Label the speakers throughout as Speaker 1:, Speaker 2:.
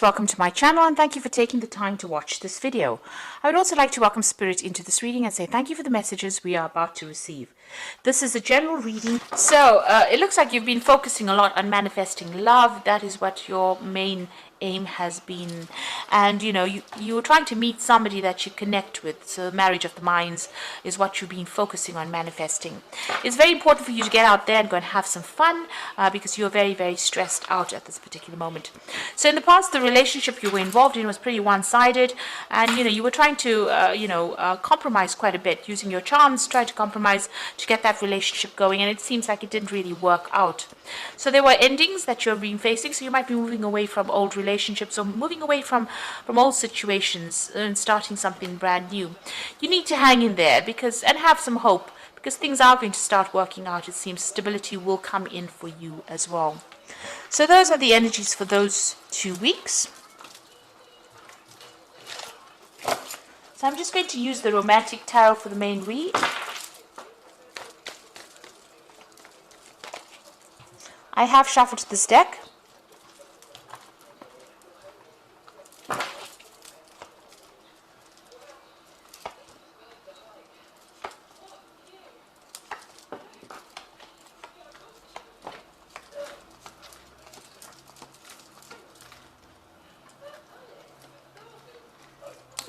Speaker 1: Welcome to my channel and thank you for taking the time to watch this video. I would also like to welcome Spirit into this reading and say thank you for the messages we are about to receive. This is a general reading. So it looks like you've been focusing a lot on manifesting love. That is what your main aim has been, and you were trying to meet somebody that you connect with. So marriage of the minds is what you've been focusing on manifesting. It's very important for you to get out there and go and have some fun because you're very, very stressed out at this particular moment. So in the past, the relationship you were involved in was pretty one-sided, and you were trying to compromise quite a bit, using your charms, trying to compromise to get that relationship going, and it seems like it didn't really work out. So there were endings that you've been facing, so you might be moving away from old relationships or moving away from old situations and starting something brand new. You need to hang in there and have some hope, because things are going to start working out. It seems stability will come in for you as well. So those are the energies for those 2 weeks. So I'm just going to use the Romantic Tarot for the main read. I have shuffled this deck.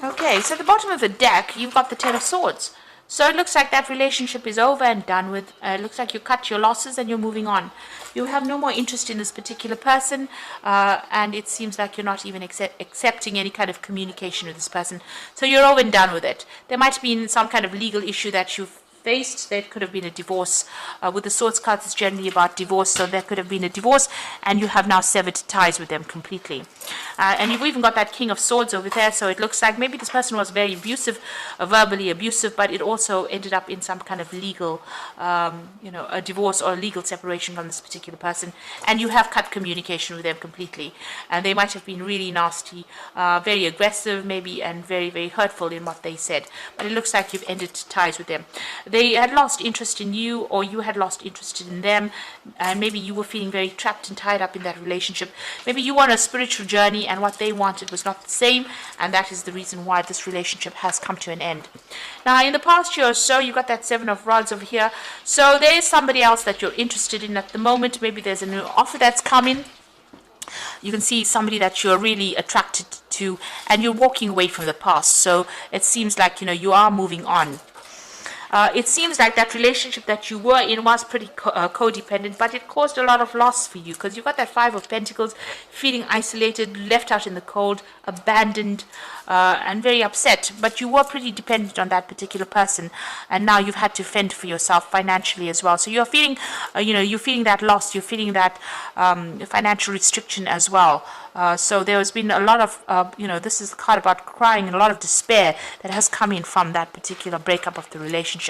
Speaker 1: Okay, so at the bottom of the deck, you've got the Ten of Swords. So it looks like that relationship is over and done with. It looks like you cut your losses and you're moving on. You have no more interest in this particular person, and it seems like you're not even accepting any kind of communication with this person. So you're over and done with it. There might have been some kind of legal issue that you've faced. There could have been a divorce. With the Swords cards, it's generally about divorce, so there could have been a divorce and you have now severed ties with them completely. And you've even got that King of Swords over there, so it looks like maybe this person was very abusive, verbally abusive, but it also ended up in some kind of legal, a divorce or a legal separation from this particular person, and you have cut communication with them completely. And they might have been really nasty, very aggressive maybe, and very, very hurtful in what they said, but it looks like you've ended ties with them. They had lost interest in you, or you had lost interest in them, and maybe you were feeling very trapped and tied up in that relationship. Maybe you were on a spiritual journey and what they wanted was not the same, and that is the reason why this relationship has come to an end. Now, in the past year or so, you got that Seven of Rods over here. So there is somebody else that you're interested in at the moment. Maybe there's a new offer that's coming. You can see somebody that you're really attracted to, and you're walking away from the past. So it seems like you are moving on. It seems like that relationship that you were in was pretty codependent, but it caused a lot of loss for you, because you've got that Five of Pentacles, feeling isolated, left out in the cold, abandoned, and very upset. But you were pretty dependent on that particular person, and now you've had to fend for yourself financially as well. So you're feeling, you're feeling that loss, you're feeling that financial restriction as well. So there has been a lot of, this is a card about crying and a lot of despair that has come in from that particular breakup of the relationship.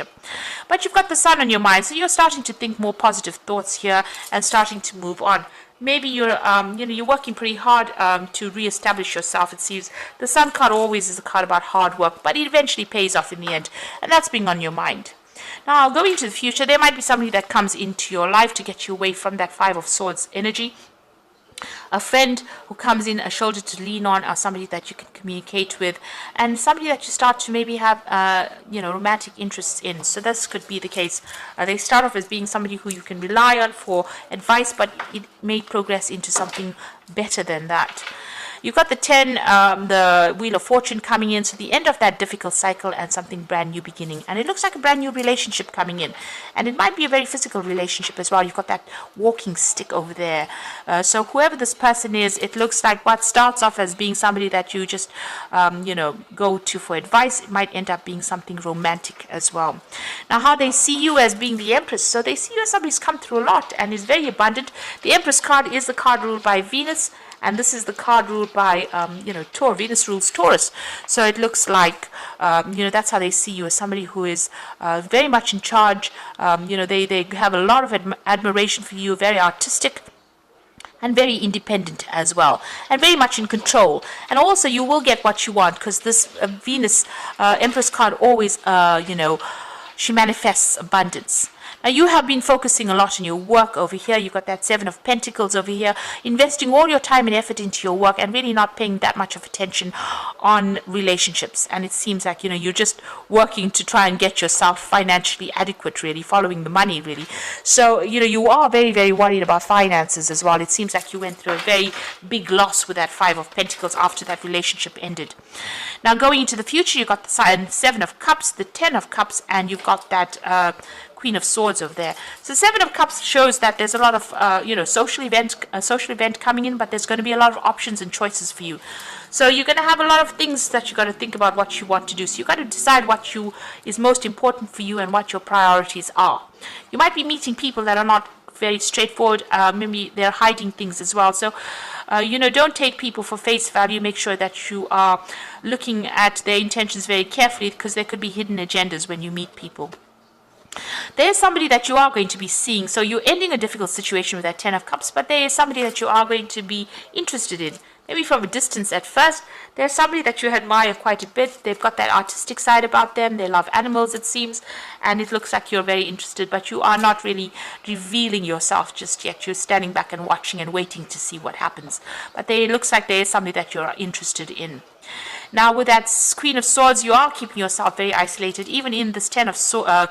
Speaker 1: But you've got the Sun on your mind, so you're starting to think more positive thoughts here and starting to move on. Maybe you're, you're working pretty hard to reestablish yourself. It seems the Sun card always is a card about hard work, but it eventually pays off in the end, and that's being on your mind. Now, going into the future, there might be somebody that comes into your life to get you away from that Five of Swords energy. A friend who comes in, a shoulder to lean on, or somebody that you can communicate with, and somebody that you start to maybe have, romantic interests in. So this could be the case. They start off as being somebody who you can rely on for advice, but it may progress into something better than that. You've got the 10, the Wheel of Fortune coming in, so the end of that difficult cycle and something brand new beginning. And it looks like a brand new relationship coming in. And it might be a very physical relationship as well. You've got that walking stick over there. So whoever this person is, it looks like what starts off as being somebody that you just, go to for advice, it might end up being something romantic as well. Now, how they see you as being the Empress. So they see you as somebody who's come through a lot and is very abundant. The Empress card is the card ruled by Venus, and this is the card ruled by, Taurus. Venus rules Taurus. So it looks like, that's how they see you, as somebody who is very much in charge. They have a lot of admiration for you, very artistic, and very independent as well, and very much in control. And also you will get what you want, because this Venus Empress card always, she manifests abundance. You have been focusing a lot on your work over here. You've got that Seven of Pentacles over here, investing all your time and effort into your work and really not paying that much of attention on relationships. And it seems like, you're just working to try and get yourself financially adequate, really, following the money, really. So, you are very, very worried about finances as well. It seems like you went through a very big loss with that Five of Pentacles after that relationship ended. Now, going into the future, you've got the Seven of Cups, the Ten of Cups, and you've got that Queen of Swords over there. So Seven of Cups shows that there's a lot of social event coming in, but there's going to be a lot of options and choices for you. So you're going to have a lot of things that you've got to think about what you want to do. So you've got to decide what is most important for you and what your priorities are. You might be meeting people that are not very straightforward. Maybe they're hiding things as well. So don't take people for face value. Make sure that you are looking at their intentions very carefully, because there could be hidden agendas when you meet people. There's somebody that you are going to be seeing. So you're ending a difficult situation with that Ten of Cups, but there is somebody that you are going to be interested in. Maybe from a distance at first. There's somebody that you admire quite a bit. They've got that artistic side about them. They love animals, it seems. And it looks like you're very interested, but you are not really revealing yourself just yet. You're standing back and watching and waiting to see what happens. But it looks like there is somebody that you're interested in. Now, with that Queen of Swords, you are keeping yourself very isolated. Even in this Ten of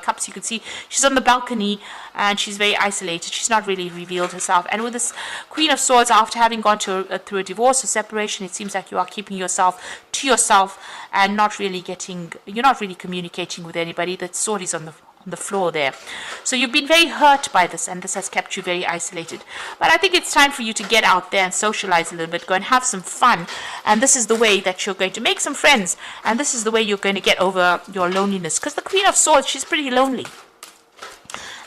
Speaker 1: Cups, you can see she's on the balcony and she's very isolated. She's not really revealed herself. And with this Queen of Swords, after having gone through a divorce or separation, it seems like you are keeping yourself to yourself and you're not really communicating with anybody. That sword is on the floor there. So you've been very hurt by this, and this has kept you very isolated. But I think it's time for you to get out there and socialize a little bit, go and have some fun. And this is the way that you're going to make some friends, and this is the way you're going to get over your loneliness. Because the Queen of Swords, she's pretty lonely.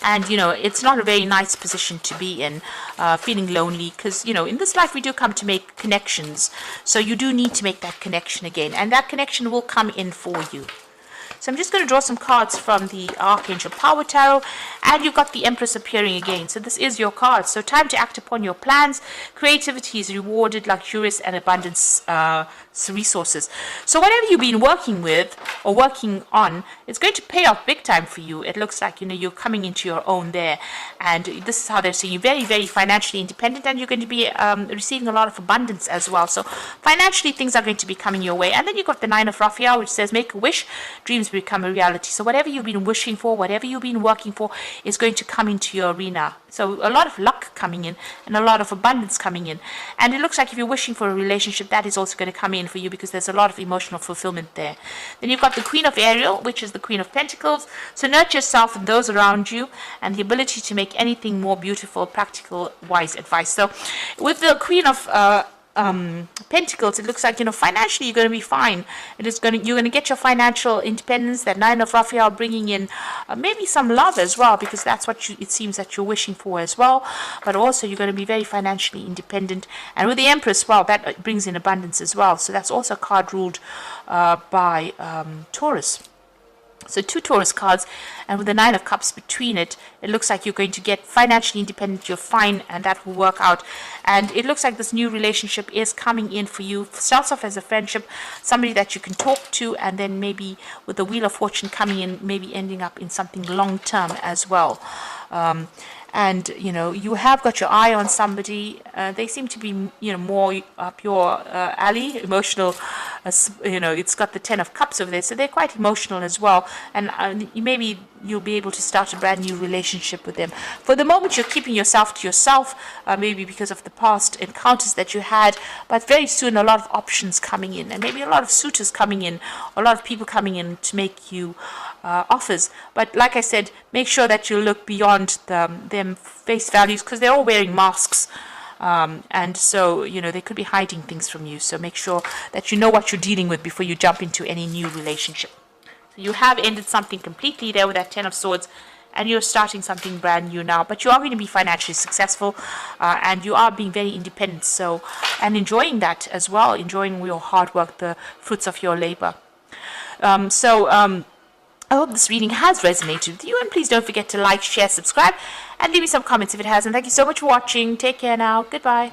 Speaker 1: And, it's not a very nice position to be in, feeling lonely, because, in this life we do come to make connections. So you do need to make that connection again, and that connection will come in for you. So I'm just going to draw some cards from the Archangel Power Tarot, and you've got the Empress appearing again. So this is your card. So time to act upon your plans. Creativity is rewarded, luxurious and abundance resources. So whatever you've been working with or working on, it's going to pay off big time for you. It looks like, you're coming into your own there. And this is how they're saying you're very, very financially independent, and you're going to be receiving a lot of abundance as well. So financially, things are going to be coming your way. And then you've got the Nine of Raphael, which says make a wish, dreams become a reality. So whatever you've been wishing for, whatever you've been working for, is going to come into your arena. So a lot of luck coming in and a lot of abundance coming in. And it looks like if you're wishing for a relationship, that is also going to come in for you, because there's a lot of emotional fulfillment there. Then you've got the Queen of Ariel, which is the Queen of Pentacles. So nurture yourself and those around you, and the ability to make anything more beautiful, practical, wise advice. So with the Queen of Pentacles, it looks like financially you're going to be fine. You're going to get your financial independence. That Nine of Raphael bringing in maybe some love as well, because that's what it seems that you're wishing for as well. But also you're going to be very financially independent. And with the Empress, well, that brings in abundance as well. So that's also a card ruled by Taurus. So 2 Taurus cards, and with the Nine of Cups between it, it looks like you're going to get financially independent. You're fine, and that will work out. And it looks like this new relationship is coming in for you. Starts off as a friendship, somebody that you can talk to, and then maybe with the Wheel of Fortune coming in, maybe ending up in something long-term as well. And, you have got your eye on somebody. They seem to be, more up your alley, emotional. It's got the Ten of Cups over there, so they're quite emotional as well. And maybe you'll be able to start a brand new relationship with them. For the moment, you're keeping yourself to yourself, maybe because of the past encounters that you had. But very soon, a lot of options coming in, and maybe a lot of suitors coming in, a lot of people coming in to make you offers. But like I said, make sure that you look beyond them face values, because they're all wearing masks. And so, they could be hiding things from you. So make sure that you know what you're dealing with before you jump into any new relationship. So you have ended something completely there with that Ten of Swords, and you're starting something brand new now. But you are going to be financially successful, and you are being very independent. So, and enjoying that as well, enjoying your hard work, the fruits of your labor. I hope this reading has resonated with you, and please don't forget to like, share, subscribe, and leave me some comments if it has. And thank you so much for watching. Take care now. Goodbye.